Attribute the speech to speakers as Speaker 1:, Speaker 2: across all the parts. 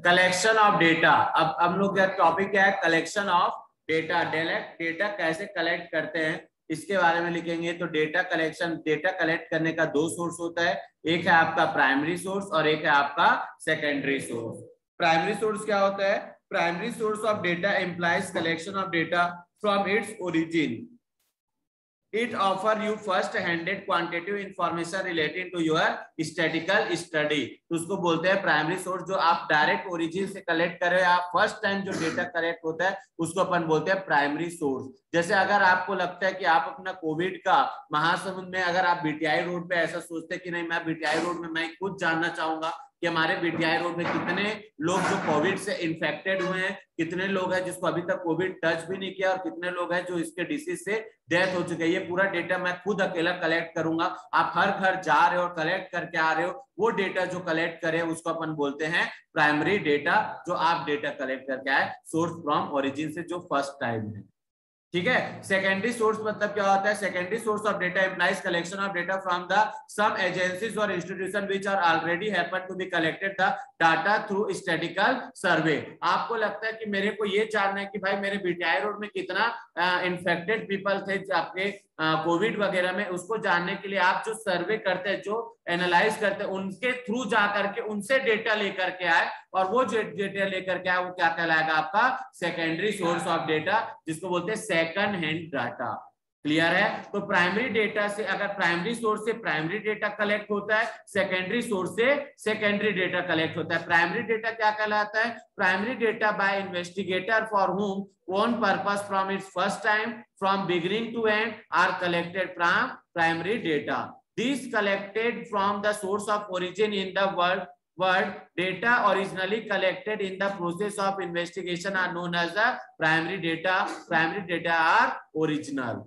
Speaker 1: Collection of data. अब हम लोग का टॉपिक क्या है, कलेक्शन ऑफ डेटा। डेटा कैसे कलेक्ट करते हैं इसके बारे में लिखेंगे। तो डेटा कलेक्शन, डेटा कलेक्ट करने का दो सोर्स होता है, एक है आपका प्राइमरी सोर्स और एक है आपका सेकेंडरी सोर्स। प्राइमरी सोर्स क्या होता है? Primary source of data employs collection of data from its origin. It offer you first-handed quantitative information relating to your statistical study। तो उसको बोलते हैं प्राइमरी सोर्स, जो आप डायरेक्ट ओरिजिन से कलेक्ट कर रहे हो, आप फर्स्ट टाइम जो डेटा कलेक्ट होता है उसको अपन बोलते हैं प्राइमरी सोर्स। जैसे अगर आपको लगता है कि आप अपना कोविड का महासमुंद में, अगर आप बीटीआई रोड पे ऐसा सोचते हैं कि नहीं, मैं बीटीआई रोड में मैं खुद जानना चाहूंगा कि हमारे बीटीआई रोड में कितने लोग जो कोविड से इन्फेक्टेड हुए हैं, कितने लोग हैं जिसको अभी तक कोविड टच भी नहीं किया, और कितने लोग हैं जो इसके डिसीज से डेथ हो चुके हैं, ये पूरा डेटा मैं खुद अकेला कलेक्ट करूंगा। आप हर घर जा रहे हो और कलेक्ट करके आ रहे हो, वो डेटा जो कलेक्ट करे उसको अपन बोलते हैं प्राइमरी डेटा, जो आप डेटा कलेक्ट करके आए सोर्स फ्रॉम ओरिजिन से, जो फर्स्ट टाइम है। ठीक है। सेकेंडरी सोर्स मतलब क्या होता है? Secondary source of data implies collection of data from the some agencies और institution which are already happen to be collected the data through statistical survey. आपको लगता है कि मेरे को ये जानना है कि भाई मेरे बीटीआई रोड में कितना इन्फेक्टेड पीपल थे आपके कोविड वगैरह में, उसको जानने के लिए आप जो सर्वे करते हैं, जो एनालाइज करते हैं, उनके थ्रू जा करके उनसे डेटा लेकर के आए, और वो जो डेटा लेकर के आए वो क्या कहलाएगा? आपका सेकेंडरी सोर्स ऑफ डेटा, जिसको बोलते हैं सेकंड हैंड डाटा। क्लियर है? तो प्राइमरी डेटा से, अगर प्राइमरी सोर्स से प्राइमरी डेटा कलेक्ट होता है, सेकेंडरी सोर्स से सेकेंडरी डेटा कलेक्ट होता है। प्राइमरी डेटा क्या कहलाता है? Primary data bye investigator for whom own purpose from its first time from beginning to end are collected from primary data. These collected from the source of origin in the world data originally collected in the process of investigation are known as the primary data. Primary data are original.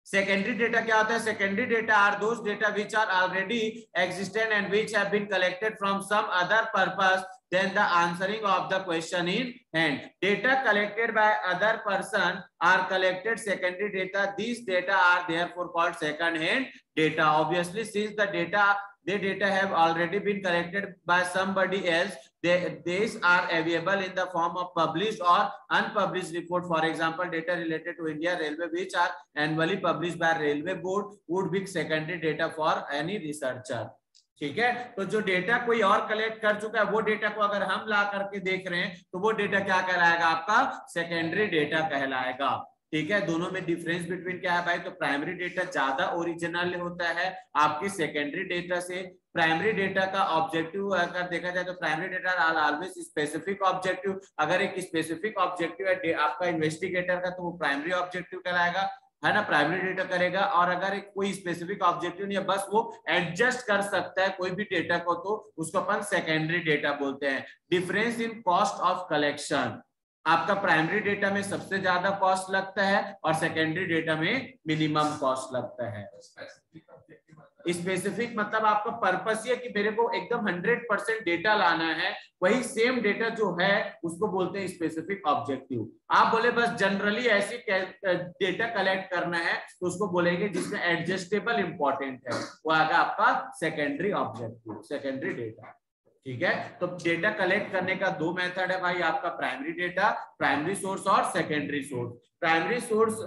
Speaker 1: Secondary data क्या होता है? Secondary data are those data which are already existent and which have been collected from some other purpose than the answering of the question in hand. Data collected by other person are collected secondary data. These data are therefore called second hand data. Obviously, since the data have already been collected by somebody else, these are available in the form of published or unpublished report. For example, data related to India Railway which are annually published by Railway Board would be secondary data for any researcher. ठीक है। तो जो data कोई और collect कर चुका है, वो डेटा को अगर हम ला करके देख रहे हैं तो वो डेटा क्या कहलाएगा? आपका सेकेंडरी डेटा कहलाएगा। ठीक है। दोनों में डिफरेंस बिटवीन क्या है भाई? तो प्राइमरी डेटा ज्यादा ओरिजिनल होता है आपकी सेकेंडरी डेटा से। प्राइमरी डेटा का ऑब्जेक्टिव अगर देखा जाए तो primary data are always specific objective. अगर एक स्पेसिफिक ऑब्जेक्टिव है आपका इन्वेस्टिगेटर का, तो वो प्राइमरी ऑब्जेक्टिव कहलाएगा, है ना, प्राइमरी डेटा करेगा। और अगर एक कोई स्पेसिफिक ऑब्जेक्टिव नहीं है, बस वो एडजस्ट कर सकता है कोई भी डेटा को, तो उसको अपन सेकेंडरी डेटा बोलते हैं। Difference in cost of collection, आपका प्राइमरी डेटा में सबसे ज्यादा कॉस्ट लगता है और सेकेंडरी डेटा में मिनिमम कॉस्ट लगता है। स्पेसिफिक मतलब आपका पर्पस ये कि मेरे को एकदम 100% डेटा लाना है, वही सेम डेटा जो है उसको बोलते हैं स्पेसिफिक ऑब्जेक्टिव। आप बोले बस जनरली ऐसी डेटा कलेक्ट करना है तो उसको बोलेंगे जिसमें एडजस्टेबल इंपॉर्टेंट है, वो आएगा आपका सेकेंडरी ऑब्जेक्टिव, सेकेंडरी डेटा। ठीक है। तो डेटा कलेक्ट करने का दो मेथड है भाई, आपका प्राइमरी डेटा, प्राइमरी सोर्स और सेकेंडरी सोर्स। प्राइमरी सोर्स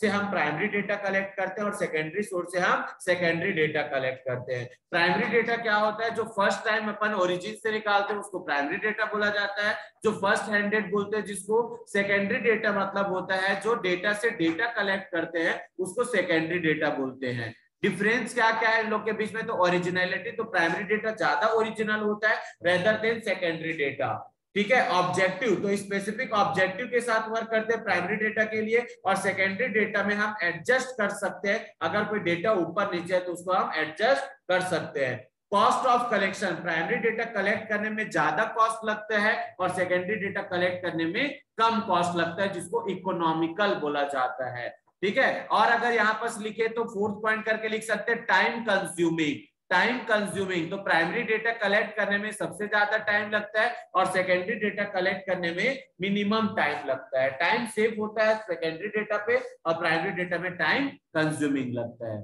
Speaker 1: से हम प्राइमरी डेटा कलेक्ट करते हैं और सेकेंडरी सोर्स से हम सेकेंडरी डेटा कलेक्ट करते हैं। प्राइमरी डेटा क्या होता है? जो फर्स्ट टाइम अपन ओरिजिन से निकालते हैं उसको प्राइमरी डेटा बोला जाता है। जो फर्स्ट हैंडेड बोलते हैं जिसको सेकेंडरी डेटा मतलब होता है जो डेटा से डेटा कलेक्ट करते हैं उसको सेकेंडरी डेटा बोलते हैं। डिफरेंस क्या क्या है इन लोग के बीच में? तो ओरिजिनलिटी, तो प्राइमरी डेटा ज्यादा ओरिजिनल होता है रेदर देन सेकेंडरी डेटा। ठीक है। ऑब्जेक्टिव, तो स्पेसिफिक ऑब्जेक्टिव के साथ वर्क करते हैं प्राइमरी डेटा के लिए, और सेकेंडरी डेटा में हम एडजस्ट कर सकते हैं, अगर कोई डेटा ऊपर नीचे है तो उसको हम एडजस्ट कर सकते हैं। Cost of collection, primary data collect करने में ज्यादा कॉस्ट लगता है और सेकेंडरी डेटा कलेक्ट करने में कम कॉस्ट लगता है, जिसको इकोनॉमिकल बोला जाता है। ठीक है। और अगर यहाँ पर लिखे तो फोर्थ पॉइंट करके लिख सकते हैं टाइम कंज्यूमिंग। टाइम कंज्यूमिंग, तो प्राइमरी डेटा कलेक्ट करने में सबसे ज्यादा टाइम लगता है और सेकेंडरी डेटा कलेक्ट करने में मिनिमम टाइम लगता है। टाइम सेव होता है सेकेंडरी डेटा पे और प्राइमरी डेटा में टाइम कंज्यूमिंग लगता है।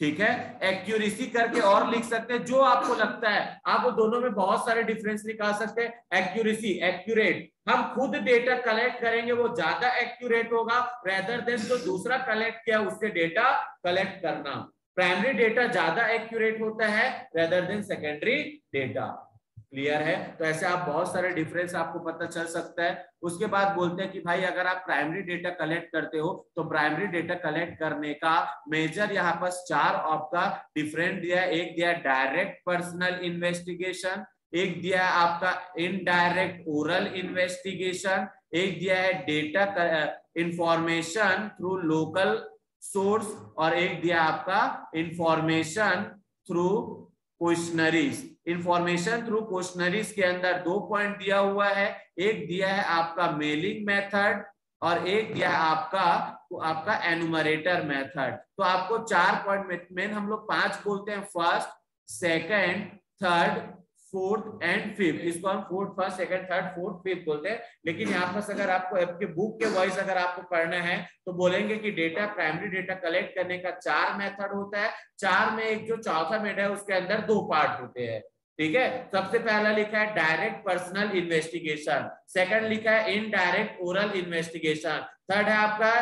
Speaker 1: ठीक है। एक्यूरेसी करके और लिख सकते हैं, जो आपको लगता है। आप दोनों में बहुत सारे डिफरेंस निकाल सकते हैं। एक्यूरेसी, एक्यूरेट, हम खुद डेटा कलेक्ट करेंगे वो ज्यादा एक्यूरेट होगा रेदर देन जो दूसरा कलेक्ट किया उससे डेटा कलेक्ट करना। प्राइमरी डेटा ज्यादा एक्यूरेट होता है rather than secondary data. Clear है। तो ऐसे आप बहुत सारे डिफरेंस आपको पता चल सकता है। उसके बाद बोलते हैं कि भाई अगर आप प्राइमरी डेटा कलेक्ट करते हो तो प्राइमरी डेटा कलेक्ट करने का मेजर यहाँ पर 4 आपका डिफरेंट दिया है। एक दिया डायरेक्ट पर्सनल इन्वेस्टिगेशन, एक दिया है आपका इनडायरेक्ट ओरल इन्वेस्टिगेशन, एक दिया है data information through local source, और एक दिया आपका information through questionnaires. Information through questionnaires के अंदर 2 पॉइंट दिया हुआ है। एक दिया है आपका मेलिंग मेथड और एक दिया है आपका एनुमरेटर मेथड। तो आपको 4 पॉइंट मेन हम लोग 5 बोलते हैं, first, second, third, fourth and fifth. इसको हम fourth, first, second, third, fourth, fifth बोलते हैं। लेकिन यहाँ पर अगर आपको आपके बुक के वाइज अगर आपको पढ़ना है तो बोलेंगे कि डेटा प्राइमरी डेटा कलेक्ट करने का 4 मेथड होता है। 4 में एक जो चौथा मेथड है उसके अंदर 2 पार्ट होते हैं। ठीक है। सबसे पहला लिखा है डायरेक्ट पर्सनल इन्वेस्टिगेशन, सेकंड लिखा है इनडायरेक्ट ओरल इन्वेस्टिगेशन, थर्ड है आपका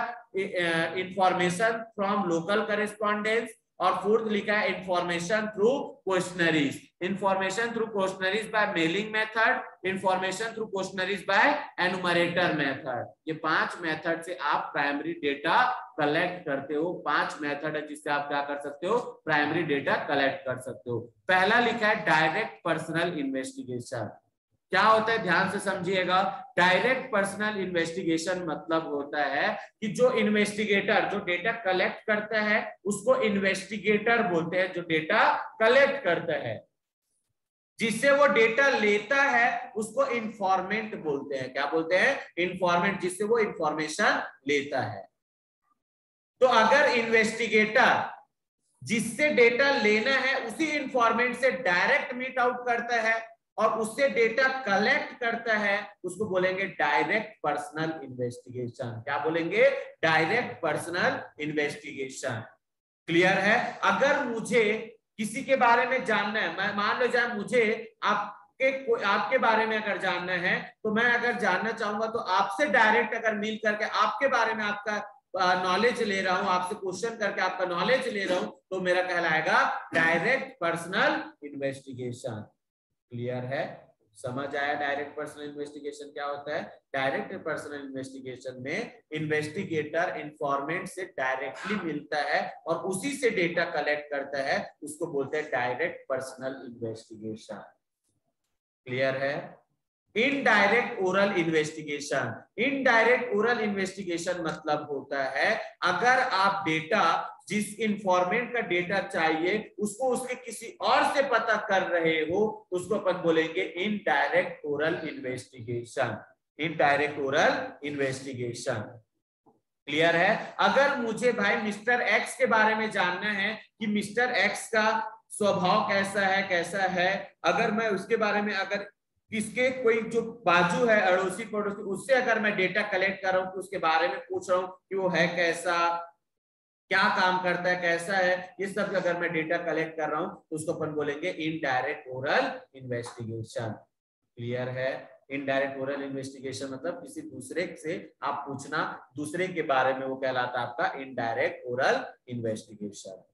Speaker 1: इंफॉर्मेशन फ्रॉम लोकल करेस्पॉन्डेंस, और फोर्थ लिखा है information through questionnaires. Information through questionnaires by mailing method, information through questionnaires by enumerator method. ये 5 मेथड से आप प्राइमरी डेटा कलेक्ट करते हो। 5 मेथड है जिससे आप क्या कर सकते हो, प्राइमरी डेटा कलेक्ट कर सकते हो। पहला लिखा है डायरेक्ट पर्सनल इन्वेस्टिगेशन। क्या होता है, ध्यान से समझिएगा। डायरेक्ट पर्सनल इन्वेस्टिगेशन मतलब होता है कि जो इन्वेस्टिगेटर जो डेटा कलेक्ट करता है उसको इन्वेस्टिगेटर बोलते हैं, जो डेटा कलेक्ट करता है। जिससे वो डेटा लेता है उसको इंफॉर्मेंट बोलते हैं। क्या बोलते हैं, इंफॉर्मेंट, जिससे वो इंफॉर्मेशन लेता है। तो अगर इन्वेस्टिगेटर जिससे डेटा लेना है उसी इंफॉर्मेंट से डायरेक्ट मीट आउट करता है और उससे डेटा कलेक्ट करता है, उसको बोलेंगे डायरेक्ट पर्सनल इन्वेस्टिगेशन। क्या बोलेंगे, डायरेक्ट पर्सनल इन्वेस्टिगेशन। क्लियर है। अगर मुझे किसी के बारे में जानना है, मैं मान लो जाए मुझे आपके बारे में अगर जानना है तो मैं अगर जानना चाहूंगा तो आपसे डायरेक्ट अगर मिल करके आपके बारे में आपका नॉलेज ले रहा हूं, आपसे क्वेश्चन करके आपका नॉलेज ले रहा हूं, तो मेरा कहलाएगा डायरेक्ट पर्सनल इन्वेस्टिगेशन। क्लियर है, समझ आया डायरेक्ट पर्सनल इन्वेस्टिगेशन क्या होता है। डायरेक्ट पर्सनल इन्वेस्टिगेशन में इन्वेस्टिगेटर इंफॉर्मेंट से डायरेक्टली मिलता है और उसी से डेटा कलेक्ट करता है, उसको बोलते हैं डायरेक्ट पर्सनल इन्वेस्टिगेशन। क्लियर है। Indirect oral investigation, indirect oral investigation मतलब होता है अगर आप डेटा जिस इंफॉर्मेंट का डेटा चाहिए उसको उसके किसी और से पता कर रहे हो, उसको अपन बोलेंगे indirect oral investigation. Indirect oral investigation. Clear है। अगर मुझे भाई मिस्टर एक्स के बारे में जानना है कि मिस्टर एक्स का स्वभाव कैसा है, अगर मैं उसके बारे में, अगर किसके कोई जो बाजू है अड़ोसी पड़ोसी, उससे अगर मैं डेटा कलेक्ट कर रहा हूं, उसके बारे में पूछ रहा हूं कि वो है कैसा, क्या काम करता है, कैसा है, ये सब अगर मैं डेटा कलेक्ट कर रहा हूं तो उसको अपन बोलेंगे इनडायरेक्ट ओरल इन्वेस्टिगेशन। क्लियर है। इनडायरेक्ट ओरल इन्वेस्टिगेशन मतलब किसी दूसरे से आप पूछना, दूसरे के बारे में, वो कहलाता है आपका indirect oral investigation.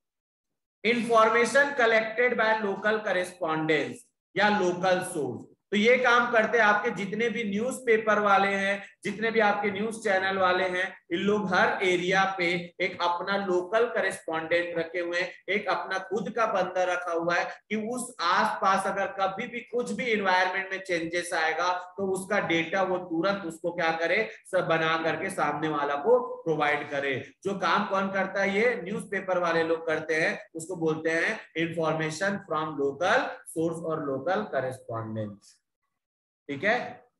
Speaker 1: Information collected by local correspondence या लोकल सोर्स, तो ये काम करते हैं आपके जितने भी न्यूज़पेपर वाले हैं, जितने भी आपके न्यूज चैनल वाले हैं, इन लोग हर एरिया पे एक अपना लोकल करेस्पॉन्डेंट रखे हुए हैं, एक अपना खुद का बंदा रखा हुआ है कि उस आसपास अगर कभी भी कुछ भी इन्वायरमेंट में चेंजेस आएगा तो उसका डेटा वो तुरंत उसको क्या करे, सब बना करके सामने वाला को प्रोवाइड करे। जो काम कौन करता है, ये न्यूज़पेपर वाले लोग करते हैं, उसको बोलते हैं इंफॉर्मेशन फ्रॉम लोकल सोर्स और लोकल करेस्पॉन्डेंस। ठीक है,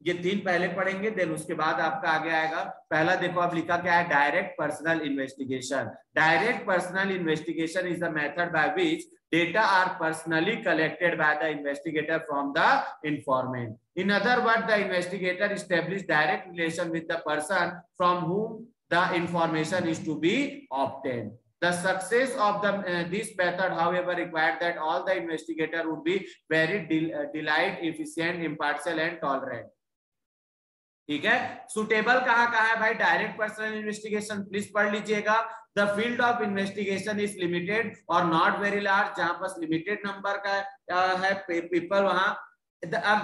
Speaker 1: ये 3 पहले पढ़ेंगे, देन उसके बाद आपका आगे आएगा। पहला देखो आप लिखा क्या है, direct personal investigation. Direct personal investigation is the method by which data are personally collected by the investigator from the informant. In other words, the investigator establishes direct relation with the person from whom the information is to be obtained. The success of this method, however, required that all the investigator would be very delight, efficient, impartial and tolerant. ठीक है, suitable कहाँ कहाँ है भाई? Direct personal investigation, please पढ़ लीजिएगा. The field of investigation is limited और not very large. जहां पर लिमिटेड नंबर का है पीपल, वहां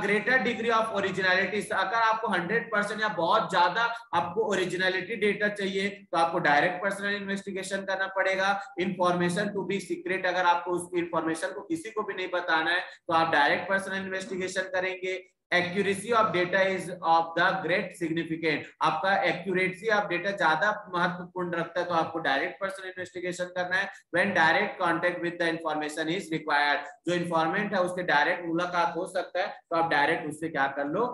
Speaker 1: ग्रेटर डिग्री ऑफ ओरिजिनलिटी. अगर आपको 100% या बहुत ज्यादा आपको ओरिजिनलिटी डेटा चाहिए तो आपको डायरेक्ट पर्सनल इन्वेस्टिगेशन करना पड़ेगा. इंफॉर्मेशन टू बी सीक्रेट, अगर आपको उस इंफॉर्मेशन को किसी को भी नहीं बताना है तो आप डायरेक्ट पर्सनल इन्वेस्टिगेशन करेंगे. Accuracy of data is of the great significant. आपका एक्यूरेसी ऑफ डेटा ज्यादा महत्वपूर्ण रखता है तो आपको डायरेक्ट पर्सनल इन्वेस्टिगेशन करना है. When direct contact with the information is required, जो इंफॉर्मेंट है उसके डायरेक्ट मुलाकात हो सकता है तो आप डायरेक्ट उससे क्या कर लो,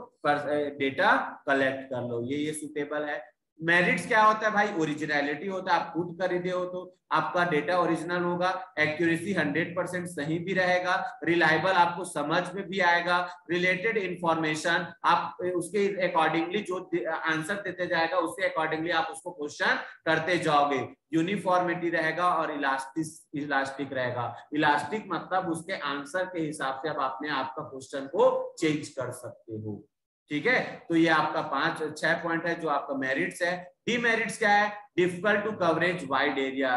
Speaker 1: डेटा कलेक्ट कर लो. ये सुटेबल है. मेरिट्स क्या होता है भाई? ओरिजिनलिटी होता है. आप खुद खरीदे हो तो आपका डेटा ओरिजिनल होगा. एक्यूरेसी 100% सही भी रहेगा. रिलायबल, आपको समझ में भी आएगा. रिलेटेड इंफॉर्मेशन, आप उसके अकॉर्डिंगली जो आंसर देते जाएगा उसके अकॉर्डिंगली आप उसको क्वेश्चन करते जाओगे. यूनिफॉर्मिटी रहेगा और इलास्टिक रहेगा. इलास्टिक मतलब उसके आंसर के हिसाब से आप अपने आपका क्वेश्चन को चेंज कर सकते हो. ठीक है, तो ये आपका 5-6 पॉइंट है जो आपका मेरिट्स है. डीमेरिट्स क्या है? Difficult to coverage wide area,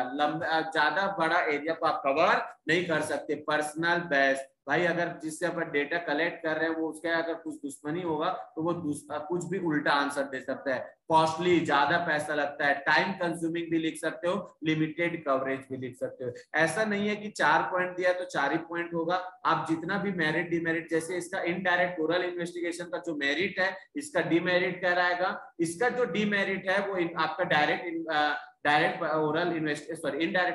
Speaker 1: ज्यादा बड़ा एरिया को आप कवर नहीं कर सकते. पर्सनल बेस्ट, भाई अगर जिससे अपन डेटा कलेक्ट कर रहे हैं वो उसके अगर कुछ दुश्मनी होगा तो वो कुछ भी उल्टा आंसर दे सकता है. कॉस्टली, ज्यादा पैसा लगता है. टाइम कंज्यूमिंग भी लिख सकते हो. लिमिटेड कवरेज भी लिख सकते हो. ऐसा नहीं है कि 4 पॉइंट दिया तो 4 ही पॉइंट होगा. आप जितना भी मेरिट डिमेरिट, जैसे इसका इनडायरेक्ट ओरल इन्वेस्टिगेशन का जो मेरिट है इसका डीमेरिट कहलाएगा. इसका जो डीमेरिट है वो आपका इनडायरेक्ट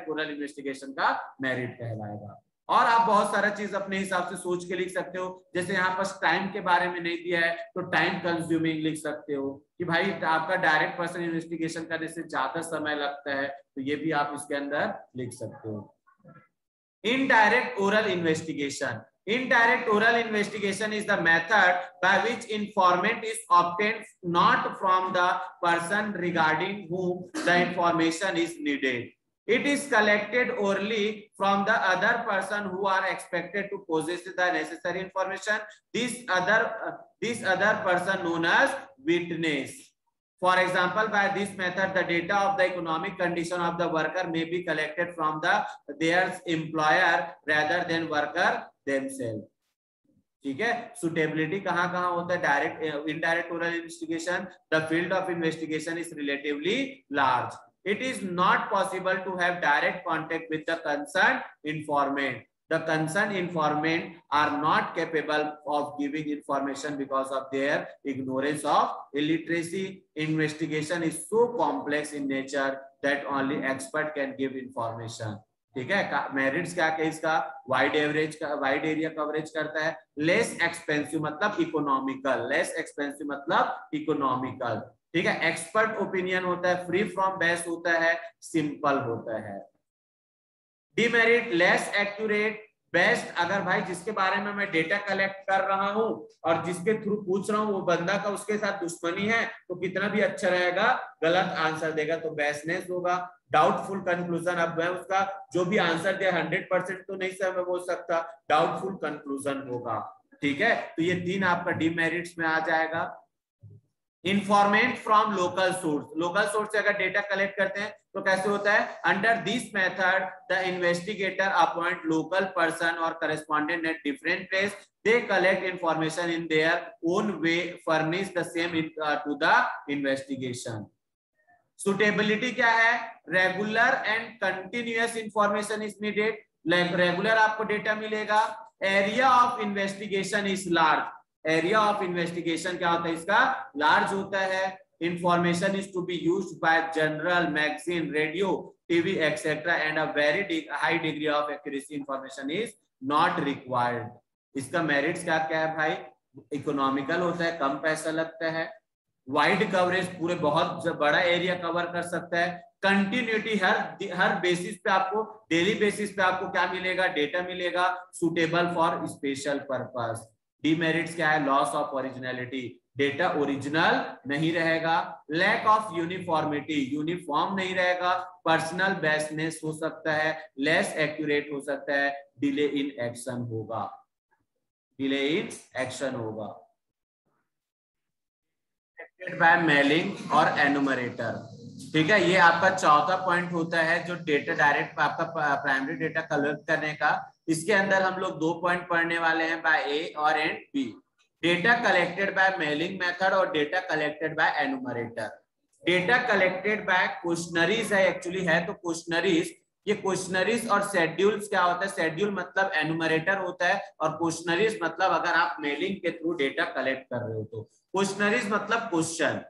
Speaker 1: ओरल इन्वेस्टिगेशन का मेरिट कहलाएगा. और आप बहुत सारा चीज अपने हिसाब से सोच के लिख सकते हो. जैसे यहाँ पर टाइम के बारे में नहीं दिया है तो टाइम कंज्यूमिंग लिख सकते हो कि भाई आपका डायरेक्ट पर्सनल इन्वेस्टिगेशन करने से ज्यादा समय लगता है, तो ये भी आप इसके अंदर लिख सकते हो. Indirect oral investigation. Indirect oral investigation is the method by which information is obtained not from the person regarding whom the information is needed. It is collected orally from the other person who are expected to possess the necessary information. This other person known as witness. For example, by this method, the data of the economic condition of the worker may be collected from their employer rather than worker themselves. ठीक है, suitability कहाँ कहाँ होता है? Direct indirect oral investigation. The field of investigation is relatively large. It is not possible to have direct contact with the concerned informant. The concerned informant are not capable of giving information because of their ignorance of illiteracy. Investigation is so complex in nature that only expert can give information. ठीक है. Merits क्या है इसका? Wide area coverage करता है. Less expensive मतलब economical. Less expensive मतलब economical. ठीक है. एक्सपर्ट ओपिनियन होता है. फ्री फ्रॉम बेस होता है. सिंपल होता है. Demerit, less accurate. बेस्ट, अगर भाई जिसके बारे में मैं डेटा कलेक्ट कर रहा हूं और जिसके थ्रू पूछ रहा हूं वो बंदा का उसके साथ दुश्मनी है तो कितना भी अच्छा रहेगा गलत आंसर देगा तो बेस्टनेस होगा. डाउटफुल कंक्लूजन, अब मैं उसका जो भी आंसर दिया 100% तो नहीं सर मैं बोल सकता, डाउटफुल कंक्लूजन होगा. ठीक है, तो ये 3 आपका डीमेरिट्स में आ जाएगा. इंफॉर्मेंट from local source. Local source से अगर डेटा कलेक्ट करते हैं तो कैसे होता है? Under this method the investigator appoint local person और correspondent at different place. They collect information in their own way, furnish the same to the investigation. Suitability क्या है? Regular and continuous information is needed. Regular आपको data मिलेगा. Area of investigation is large. Area of investigation क्या होता है इसका? Large होता है. Information is to be used by general, magazine, radio, TV etcetera and a very high degree of accuracy information is not required. इसका merits क्या क्या है भाई? इकोनॉमिकल होता है, कम पैसा लगता है. वाइड कवरेज, पूरे बहुत बड़ा एरिया कवर कर सकता है. कंटिन्यूटी, हर बेसिस पे आपको, डेली बेसिस पे आपको क्या मिलेगा? डेटा मिलेगा. Suitable for special purpose. Demerits क्या है? Loss of originality. Data original नहीं रहेगा, लैक ऑफ यूनिफॉर्मिटी, यूनिफॉर्म नहीं रहेगा, पर्सनल बेस्टनेस हो सकता है, लेस एक्यूरेट हो सकता है, डिले इन एक्शन होगा, डिले इन एक्शन होगा। बाय मेलिंग और एनुमरेटर, ठीक है, ये आपका चौथा पॉइंट होता है जो डेटा डायरेक्ट आपका प्राइमरी डेटा कलेक्ट करने का। इसके अंदर हम लोग 2 पॉइंट पढ़ने वाले हैं, बाय ए और and B, data collected by mailing method और data collected by enumerator. Data collected by questionnaires है, एक्चुअली है तो क्वेश्चनरीज, ये क्वेश्चनरीज और शेड्यूल्स क्या होता है, शेड्यूल मतलब एनुमरेटर होता है और क्वेश्चनरीज मतलब अगर आप मेलिंग के थ्रू डेटा कलेक्ट कर रहे हो तो। क्वेश्चनरीज मतलब क्वेश्चन,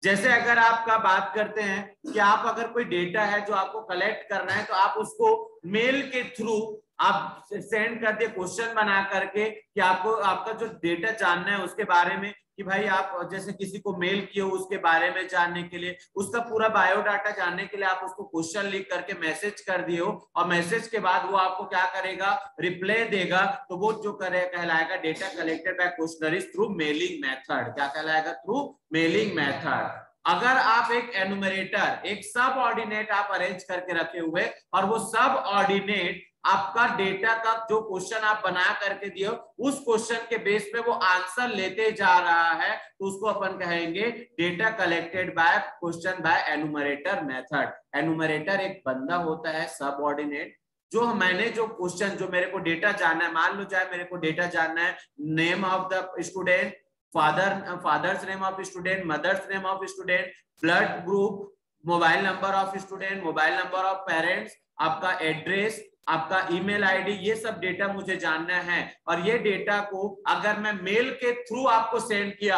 Speaker 1: जैसे अगर आपका बात करते हैं कि आप अगर कोई डेटा है जो आपको कलेक्ट करना है तो आप उसको मेल के थ्रू आप सेंड कर दिए क्वेश्चन बना करके कि आपको आपका जो डेटा जानना है उसके बारे में, कि भाई आप जैसे किसी को मेल किए हो उसके बारे में जानने के लिए, उसका पूरा बायोडाटा जानने के लिए आप उसको क्वेश्चन लिख करके मैसेज कर दिए हो और मैसेज के बाद वो आपको क्या करेगा, रिप्लाई देगा, तो वो जो करे कहलाएगा data collected by questionnaires through mailing method. क्या कहलाएगा? Through mailing method. अगर आप एक एनुमरेटर, एक सब ऑर्डिनेट आप अरेंज करके रखे हुए और वो सब ऑर्डिनेट आपका डेटा का जो क्वेश्चन आप बना करके दिए उस क्वेश्चन के बेस पे वो आंसर लेते जा रहा है, तो उसको अपन कहेंगे data collected by question by enumerator method. एनुमरेटर एक बंदा होता है सबऑर्डिनेट, जो मैंने जो क्वेश्चन, जो मेरे को डेटा जानना है, मान लो चाहे मेरे को डेटा जानना है name of the student, father's name of student, mother's name of student, blood group, mobile number of student, mobile number of parents, आपका एड्रेस, आपका ईमेल आईडी, ये सब डेटा मुझे जानना है। और ये डेटा को अगर मैं मेल के थ्रू आपको सेंड किया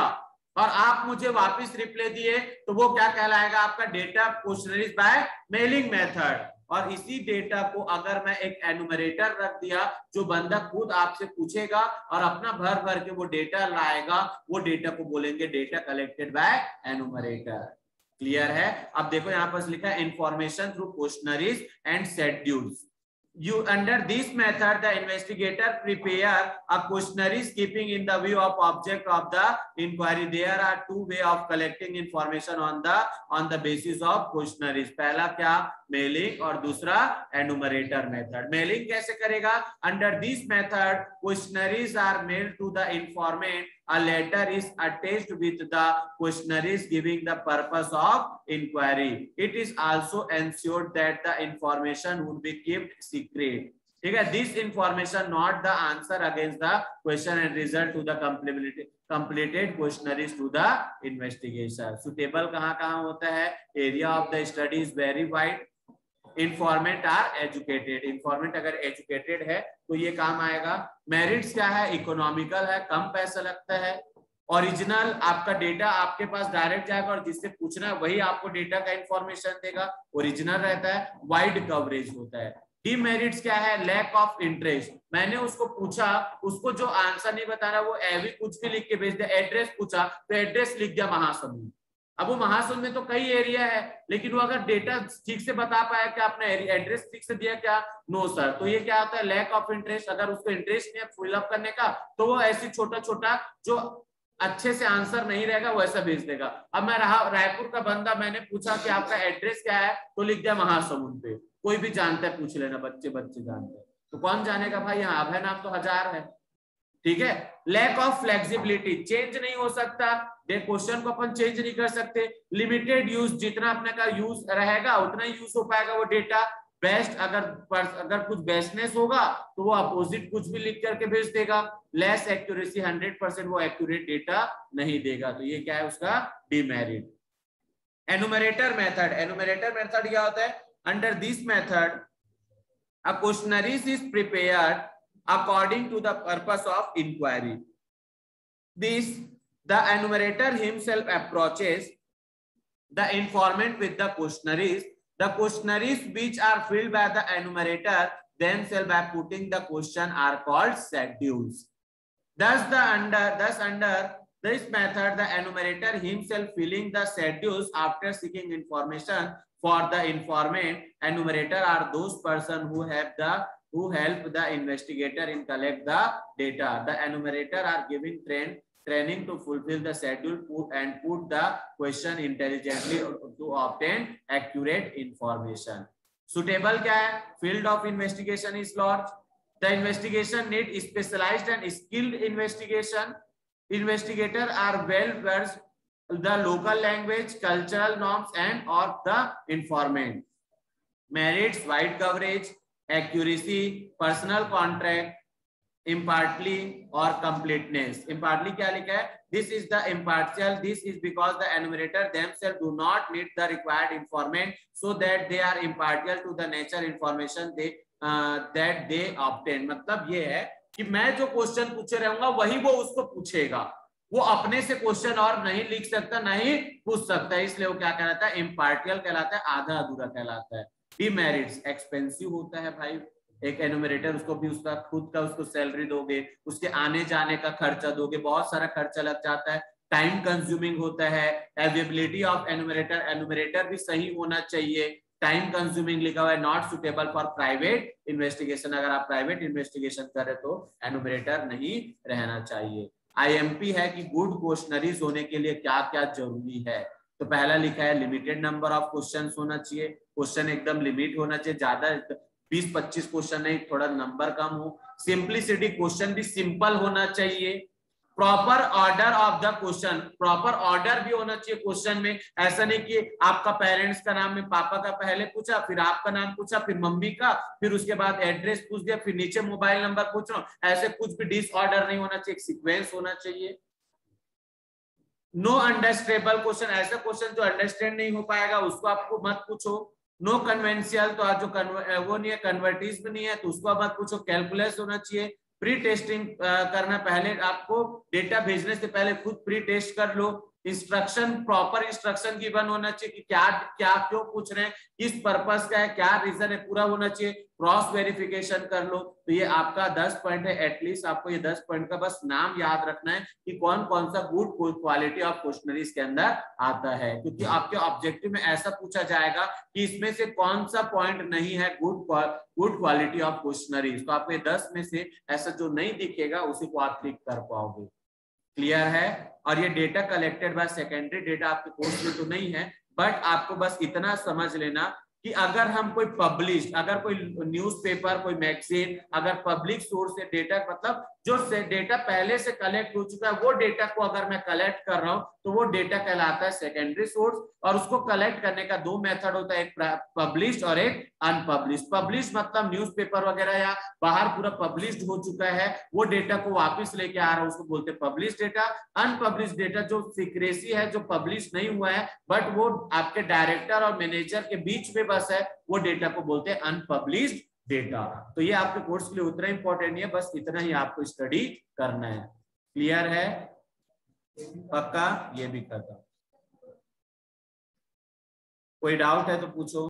Speaker 1: और आप मुझे वापस रिप्लाई दिए तो वो क्या कहलाएगा? आपका data questionnaires by mailing method. और इसी डेटा को अगर मैं एक एनुमरेटर रख दिया, जो बंदा खुद आपसे पूछेगा और अपना भर भर के वो डेटा लाएगा, वो डेटा को बोलेंगे डेटा कलेक्टेड बाय एनुमरेटर। क्लियर है? अब देखो यहाँ पर लिखा है information through questionnaires and schedules. You under this method the investigator prepare a questionnaires keeping in the view of object of the inquiry. There are two way of collecting information on the basis of questionnaires. पहला क्या? Mailing और दूसरा एनुमरेटर method. Mailing कैसे करेगा? Under this method questionnaires are mailed to the informant, a letter is attached with the questionnaires giving the purpose of inquiry. It is also ensured that the information would be kept secret. ठीक है? This information not the answer against the question and result to the completed questionnaires to the investigation. Suitable कहाँ होता है? Area of the study is very wide. Informant are educated, informant अगर educated है तो ये काम आएगा। मेरिट्स क्या है? इकोनॉमिकल है, कम पैसा लगता है। ओरिजिनल, आपका डेटा आपके पास डायरेक्ट जाएगा और जिससे पूछना है वही आपको डेटा का इंफॉर्मेशन देगा, ओरिजिनल रहता है। वाइड कवरेज होता है। डीमेरिट्स क्या है? लैक ऑफ इंटरेस्ट, मैंने उसको पूछा, उसको जो आंसर नहीं बता रहा वो एवी कुछ भी लिख के भेज दिया। एड्रेस पूछा तो एड्रेस लिख दिया महासमुंद। अब वो महासमुंद में तो कई एरिया है, लेकिन वो अगर डेटा ठीक से बता पाया कि आपने एड्रेस ठीक से दिया क्या? No sir. तो ये क्या होता है? Lack of interest. अगर उसको इंटरेस्ट नहीं है फिलअप करने का तो वो ऐसी छोटा छोटा जो अच्छे से आंसर नहीं रहेगा वैसा भेज देगा। अब मैं रायपुर का बंदा, मैंने पूछा कि आपका एड्रेस क्या है, तो लिख दिया महासमुंद पे। कोई भी जानता है, पूछ लेना, बच्चे जानते हैं। तो कौन जानेगा भाई? यहाँ अभय नाम तो 1000 है। ठीक है? लैक ऑफ फ्लेक्सिबिलिटी, चेंज नहीं हो सकता, क्वेश्चन को अपन चेंज नहीं कर सकते। लिमिटेड यूज, जितना अपने का यूज रहेगा उतना ही यूज हो पाएगा वो डेटा। बेस्ट, अगर कुछ बेस्टनेस होगा तो वो अपोजिट कुछ भी लिख करके भेज देगा। लेस एक्यूरेसी, 100% वो एक्यूरेट डेटा नहीं देगा। तो ये क्या है उसका? डीमेरिट। एनुमरेटर मेथड, एनुमरेटर मेथड क्या होता है? Under this method a questionnaire is prepared according to the purpose of inquiry. This, the enumerator himself approaches the informant with the questionnaires. The questionnaires which are filled by the enumerator themselves by putting the question are called schedules. Thus under this method, the enumerator himself filling the schedules after seeking information for the informant. Enumerator are those person who help the investigator in collect the data. The enumerator are giving trained training to fulfill the schedule and put the question intelligently to obtain accurate information. Suitable क्या है? Field of investigation is large. The investigation need specialized and skilled investigation. Investigators are well versed the local language, cultural norms, and of the informant. Merits: wide coverage, accuracy, personal contract, impartially or completeness. Impartially क्या लिखा है? This is the impartial. This is because the enumerator themselves do not need the required informant, so that they are impartial to the nature information that they obtain. मतलब ये है कि मैं जो question पूछे रहूंगा वही वो उसको पूछेगा, वो अपने से क्वेश्चन और नहीं लिख सकता, नहीं पूछ सकता, इसलिए वो क्या कहलाता है? इम्पार्टियल कहलाता है, आधा अधूरा कहलाता है। डिमेरिट्स: एक्सपेंसिव होता है भाई, एक एनुमरेटर, उसको भी उसका खुद का उसको सैलरी दोगे, उसके आने जाने का खर्चा दोगे, बहुत सारा खर्चा लग जाता है। टाइम कंज्यूमिंग होता है। अवेलेबिलिटी ऑफ एनुमरेटर: एनुमरेटर भी सही होना चाहिए। टाइम कंज्यूमिंग लिखा हुआ है, not suitable for private investigation, अगर आप प्राइवेट इन्वेस्टिगेशन कर रहे तो एनुमरेटर नहीं रहना चाहिए। आईएमपी है कि गुड क्वेश्चनरीज होने के लिए क्या क्या जरूरी है। तो पहला लिखा है लिमिटेड नंबर ऑफ क्वेश्चंस होना चाहिए, क्वेश्चन एकदम लिमिट होना चाहिए, ज्यादा 20-25 क्वेश्चन नहीं, थोड़ा नंबर कम हो। सिंपलिसिटी: क्वेश्चन भी सिंपल होना चाहिए। Proper order of the question: proper order भी होना चाहिए क्वेश्चन में। ऐसा नहीं कि आपका पेरेंट्स का नाम में पापा का पहले पूछा, फिर आपका नाम पूछा, फिर मम्मी का, फिर उसके बाद एड्रेस पूछ दिया, फिर नीचे मोबाइल नंबर पूछ रहा हूं। ऐसे कुछ भी डिसऑर्डर नहीं होना चाहिए, सीक्वेंस होना चाहिए। नो अंडरस्टैंडेबल क्वेश्चन: ऐसा क्वेश्चन जो अंडरस्टैंड नहीं हो पाएगा उसको आपको मत पूछो। नो कन्वेंशियल: तो आज जो वो नहीं है, कन्वर्टिज भी नहीं है, तो उसको मत पूछो। कैलकुलस होना चाहिए। प्री टेस्टिंग करना, पहले आपको डेटा भेजने से पहले खुद प्री टेस्ट कर लो। इंस्ट्रक्शन: प्रॉपर इंस्ट्रक्शन गिवन होना चाहिए कि क्या क्या क्यों पूछ रहे हैं, किस पर्पस का है, क्या रीजन है, पूरा होना चाहिए। क्रॉस वेरिफिकेशन कर लो। तो ये आपका 10 पॉइंट है। एटलीस्ट आपको ये 10 पॉइंट का बस नाम याद रखना है कि कौन कौन सा गुड क्वालिटी ऑफ क्वेश्चनरी इसके अंदर आता है, क्योंकि आपके ऑब्जेक्टिव में ऐसा पूछा जाएगा कि इसमें से कौन सा पॉइंट नहीं है गुड क्वालिटी ऑफ क्वेश्चनरी। तो आपको 10 में से ऐसा जो नहीं दिखेगा उसी को आप क्लिक कर पाओगे। क्लियर है? और ये data collected by secondary data आपके कोर्स में तो नहीं है, बट आपको बस इतना समझ लेना कि अगर हम कोई पब्लिश, अगर कोई न्यूज़पेपर, कोई मैगजीन, अगर पब्लिक सोर्स से डेटा, मतलब जो से डेटा पहले से कलेक्ट हो चुका है वो डेटा को अगर मैं कलेक्ट कर रहा हूं तो वो डेटा कहलाता है सेकेंडरी सोर्स। और उसको कलेक्ट करने का 2 मेथड होता है, एक पब्लिश्ड और एक अनपब्लिश्ड। पब्लिश मतलब न्यूज़पेपर वगैरह या बाहर पूरा पब्लिश्ड हो चुका है, वो डेटा को वापस लेके आ रहा है, उसको बोलते हैं पब्लिश डेटा। अनपब्लिश्ड डेटा जो सीक्रेसी है, जो पब्लिश नहीं हुआ है बट वो आपके डायरेक्टर और मैनेजर के बीच में बस है, वो डेटा को बोलते हैं अनपब्लिश्ड डेटा। तो ये आपके कोर्स के लिए उतना इंपॉर्टेंट नहीं है, बस इतना ही आपको स्टडी करना है। क्लियर है? पक्का? ये भी करता। कोई डाउट है तो पूछो।